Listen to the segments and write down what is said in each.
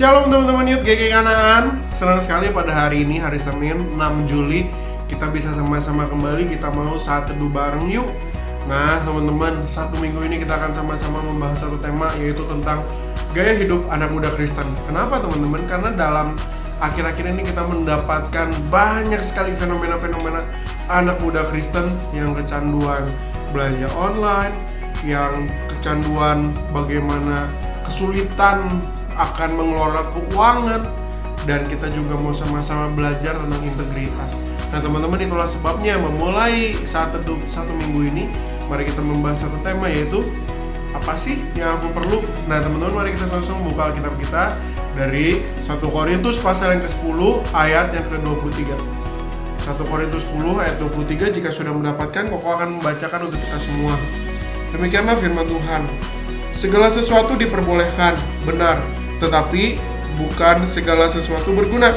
Shalom teman-teman Youth GG Kanaan. Senang sekali pada hari ini, hari Senin 6 Juli kita bisa sama-sama kembali, kita mau saat teduh bareng yuk. Nah teman-teman, satu minggu ini kita akan sama-sama membahas satu tema, yaitu tentang gaya hidup anak muda Kristen. Kenapa teman-teman? Karena dalam akhir-akhir ini kita mendapatkan banyak sekali fenomena-fenomena anak muda Kristen yang kecanduan belanja online, yang kecanduan bagaimana kesulitan akan mengelola keuangan, dan kita juga mau sama-sama belajar tentang integritas. Nah teman-teman, itulah sebabnya memulai saat teduh satu minggu ini, mari kita membahas satu tema, yaitu apa sih yang aku perlu. Nah teman-teman, mari kita sama-sama buka Alkitab kita dari 1 Korintus pasal yang ke-10 ayat yang ke-23. 1 Korintus 10 ayat 23, jika sudah mendapatkan, Koko akan membacakan untuk kita semua. Demikianlah firman Tuhan. Segala sesuatu diperbolehkan, benar, tetapi bukan segala sesuatu berguna.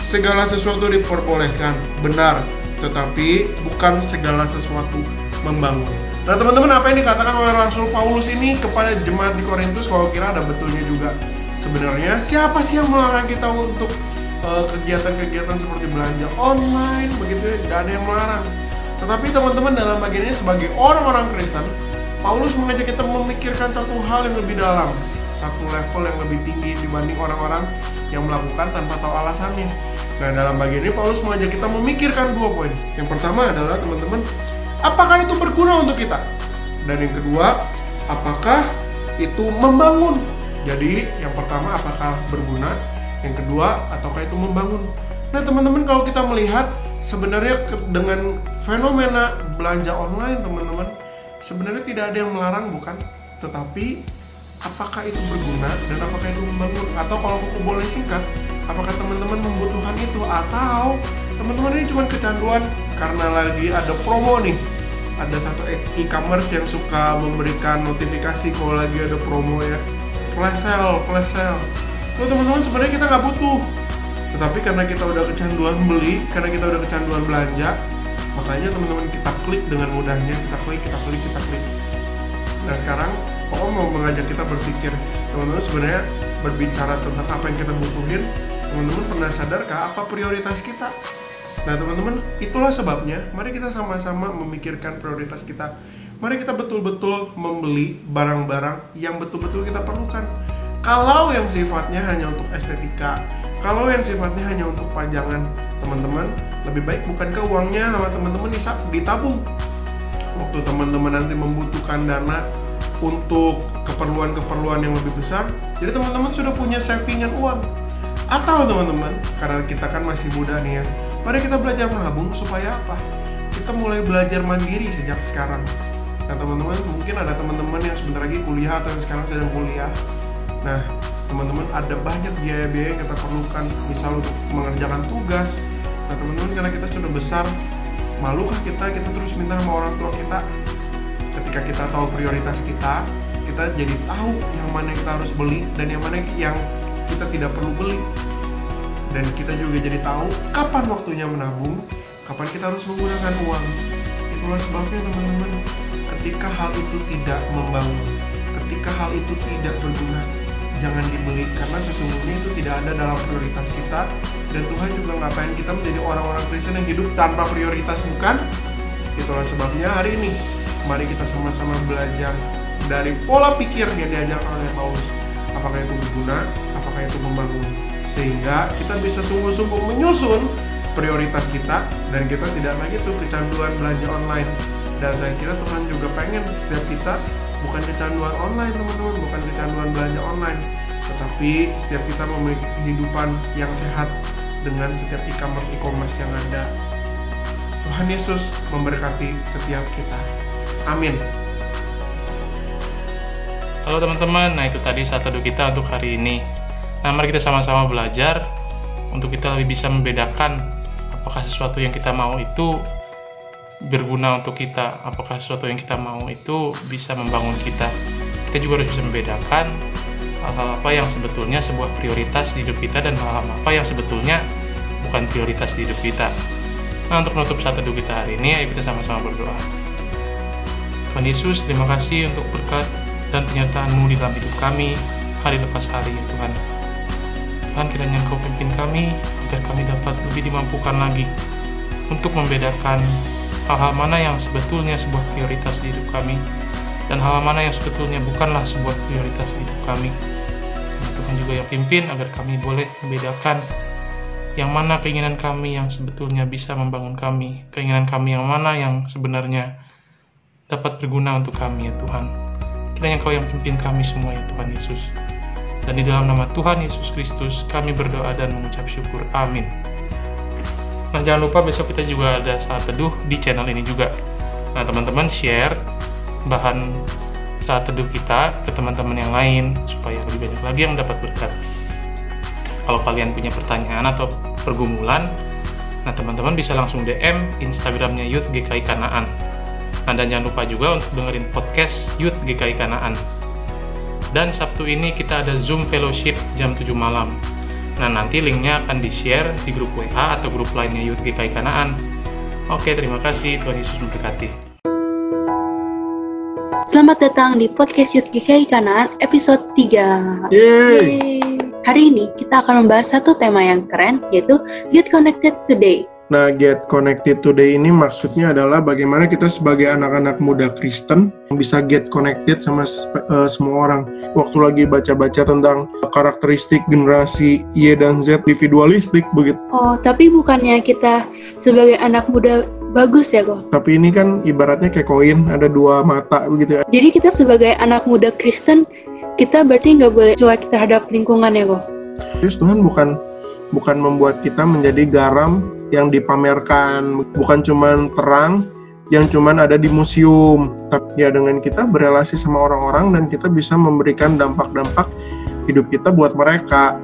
Segala sesuatu diperbolehkan, benar, tetapi bukan segala sesuatu membangun. Nah teman-teman, apa yang dikatakan oleh Rasul Paulus ini kepada jemaat di Korintus, kalau kira ada betulnya juga. Sebenarnya siapa sih yang melarang kita untuk kegiatan-kegiatan seperti belanja online, begitu ya? Tidak ada yang melarang. Tetapi teman-teman, dalam bagian ini sebagai orang-orang Kristen, Paulus mengajak kita memikirkan satu hal yang lebih dalam, satu level yang lebih tinggi dibanding orang-orang yang melakukan tanpa tahu alasannya. Nah, dalam bagian ini Paulus mengajak kita memikirkan 2 poin. Yang pertama adalah, teman-teman, apakah itu berguna untuk kita? Dan yang kedua, apakah itu membangun? Jadi, yang pertama, apakah berguna? Yang kedua, ataukah itu membangun? Nah, teman-teman, kalau kita melihat sebenarnya dengan fenomena belanja online, teman-teman, sebenarnya tidak ada yang melarang, bukan? Tetapi apakah itu berguna dan apakah itu membangun? Atau kalau aku boleh singkat, apakah teman-teman membutuhkan itu? Atau teman-teman ini cuma kecanduan karena lagi ada promo nih? Ada satu e-commerce yang suka memberikan notifikasi kalau lagi ada promo ya, flash sale. Loh teman-teman, sebenarnya kita nggak butuh, tetapi karena kita udah kecanduan beli, karena kita udah kecanduan belanja, makanya teman-teman kita klik dengan mudahnya, kita klik. Nah sekarang Koko mau mengajak kita berpikir, teman-teman, sebenarnya berbicara tentang apa yang kita butuhin, teman-teman pernah sadarkah apa prioritas kita? Nah teman-teman, itulah sebabnya mari kita sama-sama memikirkan prioritas kita. Mari kita betul-betul membeli barang-barang yang betul-betul kita perlukan. Kalau yang sifatnya hanya untuk estetika, kalau yang sifatnya hanya untuk pajangan, teman-teman, lebih baik bukankah uangnya sama teman-teman ditabung? Waktu teman-teman nanti membutuhkan dana untuk keperluan-keperluan yang lebih besar, jadi teman-teman sudah punya savingan uang. Atau teman-teman, karena kita kan masih muda nih ya, mari kita belajar menabung supaya apa? Kita mulai belajar mandiri sejak sekarang. Nah teman-teman, mungkin ada teman-teman yang sebentar lagi kuliah atau yang sekarang sedang kuliah. Nah teman-teman, ada banyak biaya-biaya yang kita perlukan, misal untuk mengerjakan tugas. Nah teman-teman, karena kita sudah besar, malukah kita terus minta sama orang tua kita? Ketika kita tahu prioritas kita jadi tahu yang mana yang kita harus beli dan yang mana yang kita tidak perlu beli. Dan kita juga jadi tahu kapan waktunya menabung, kapan kita harus menggunakan uang. Itulah sebabnya teman-teman, ketika hal itu tidak membangun, ketika hal itu tidak berguna, jangan dibeli, karena sesungguhnya itu tidak ada dalam prioritas kita. Dan Tuhan juga ngapain kita menjadi orang-orang Kristen yang hidup tanpa prioritas, bukan? Itulah sebabnya hari ini mari kita sama-sama belajar dari pola pikir yang diajarkan oleh Paulus. Apakah itu berguna? Apakah itu membangun? Sehingga kita bisa sungguh-sungguh menyusun prioritas kita, dan kita tidak lagi tuh kecanduan belanja online. Dan saya kira Tuhan juga pengen setiap kita bukan kecanduan online, teman-teman, bukan kecanduan belanja online, tetapi setiap kita memiliki kehidupan yang sehat dengan setiap e-commerce yang ada. Tuhan Yesus memberkati setiap kita. Amin. Halo teman-teman, nah itu tadi saat teduh kita untuk hari ini. Nah mari kita sama-sama belajar untuk kita lebih bisa membedakan apakah sesuatu yang kita mau itu berguna untuk kita, apakah sesuatu yang kita mau itu bisa membangun kita. Kita juga harus bisa membedakan hal-hal apa yang sebetulnya sebuah prioritas di hidup kita dan hal-hal apa yang sebetulnya bukan prioritas di hidup kita. Nah untuk menutup saat teduh kita hari ini, ayo kita sama-sama berdoa. Tuhan Yesus, terima kasih untuk berkat dan penyertaan-Mu di dalam hidup kami hari lepas hari, Tuhan. Tuhan, kiranya Engkau pimpin kami agar kami dapat lebih dimampukan lagi untuk membedakan hal-hal mana yang sebetulnya sebuah prioritas di hidup kami dan hal mana yang sebetulnya bukanlah sebuah prioritas di hidup kami. Dan Tuhan juga yang pimpin agar kami boleh membedakan yang mana keinginan kami yang sebetulnya bisa membangun kami, keinginan kami yang mana yang sebenarnya dapat berguna untuk kami ya Tuhan. Kiranya Engkau yang pimpin kami semua ya Tuhan Yesus. Dan di dalam nama Tuhan Yesus Kristus kami berdoa dan mengucap syukur. Amin. Nah, jangan lupa besok kita juga ada saat teduh di channel ini juga. Nah, teman-teman share bahan saat teduh kita ke teman-teman yang lain supaya lebih banyak lagi yang dapat berkat. Kalau kalian punya pertanyaan atau pergumulan, nah teman-teman bisa langsung DM Instagramnya Youth GKI Kanaan. Nah, dan jangan lupa juga untuk dengerin podcast Youth GKI Kanaan. Dan Sabtu ini kita ada Zoom Fellowship jam 7 malam. Nah, nanti linknya akan di-share di grup WA atau grup lainnya Youth GKI Kanaan. Oke, terima kasih. Tuhan Yesus memberkati. Selamat datang di podcast Youth GKI Kanaan episode 3. Yeay! Hari ini kita akan membahas satu tema yang keren, yaitu Get Connected Today. Nah, Get Connected Today ini maksudnya adalah bagaimana kita sebagai anak-anak muda Kristen bisa get connected sama semua orang. Waktu lagi baca-baca tentang karakteristik generasi Y dan Z, individualistik begitu. Oh, tapi bukannya kita sebagai anak muda bagus ya kok? Tapi ini kan ibaratnya kayak koin, ada dua mata begitu ya. Jadi kita sebagai anak muda Kristen, kita berarti nggak boleh cuek terhadap lingkungan ya kok? Terus Tuhan bukan membuat kita menjadi garam yang dipamerkan, bukan cuman terang yang cuman ada di museum, tapi ya dengan kita berelasi sama orang-orang dan kita bisa memberikan dampak-dampak hidup kita buat mereka.